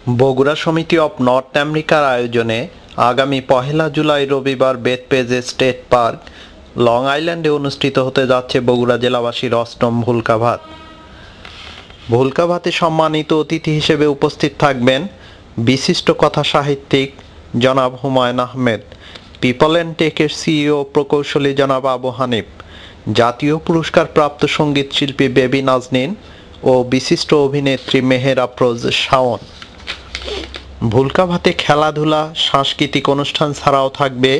বগুড়া সমিতি of north আমেরিকার আয়োজনে আগামী ১ জুলাই রবিবার বেথপেজ স্টেট পার্ক, লং আইল্যান্ডে অনুষ্ঠিত হতে যাচ্ছে বগুড়া জেলাবাসীর অষ্টম ভুলকা ভাত। ভুলকা ভাতে সম্মানিত অতিথি হিসেবে উপস্থিত থাকবেন বিশিষ্ট কথা সাহিত্যিক জনাব হুমায়ুন আহমেদ, পিপল অ্যান্ড টেকের সিইও প্রকৌশলী জনাব আবু হানিফ, জাতীয় পুরস্কার প্রাপ্ত সঙ্গীত শিল্পী বেবি নাজনীন ও বিশিষ্ট অভিনেত্রী মেহের আফরোজ শাওন। ভুলকা ভাতে খেলাধুলা, সাংস্কৃতিক অনুষ্ঠান ছাড়াও থাকবে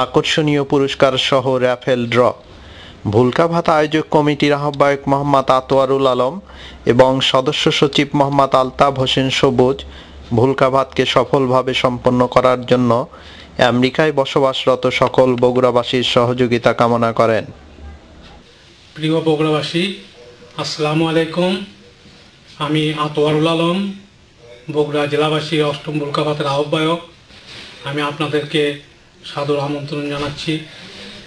আকর্ষণীয় পুরস্কার সহ র্যাফেল ড্র। ভুলকা ভাত আয়োজক কমিটির আহ্বায়ক মোহাম্মদ আতোয়ারুল আলম এবং সদস্য সচিব মোহাম্মদ আলতাফ হোসেন সবুজ ভুলকা ভাতকে সফলভাবে সম্পন্ন করার জন্য আমেরিকায় বসবাসরত সকল বগুড়াবাসীর সহযোগিতা কামনা করেন। প্রিয় বগুড়াবাসী, আসসালামু আলাইকুম। আমি আতোয়ারুল আলম, বগুড়া জেলাবাসীর অষ্টম ভুলকা ভাতের আহ্বায়ক। আমি আপনাদেরকে সাদর আমন্ত্রণ জানাচ্ছি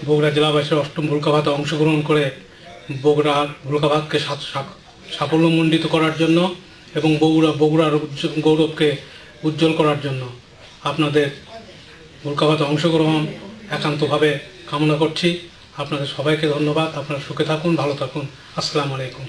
বগুড়া জেলাবাসীর অষ্টম ভুলকা ভাতে অংশগ্রহণ করে বগুড়ার ভুলকা ভাতকে সাফল্যমণ্ডিত করার জন্য এবং বগুড়ার গৌরবকে উজ্জ্বল করার জন্য আপনাদের ভুলকা ভাতে অংশগ্রহণ একান্তভাবে কামনা করছি। আপনাদের সবাইকে ধন্যবাদ। আপনারা সুখে থাকুন, ভালো থাকুন। আসসালামু আলাইকুম।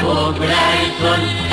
Bogradson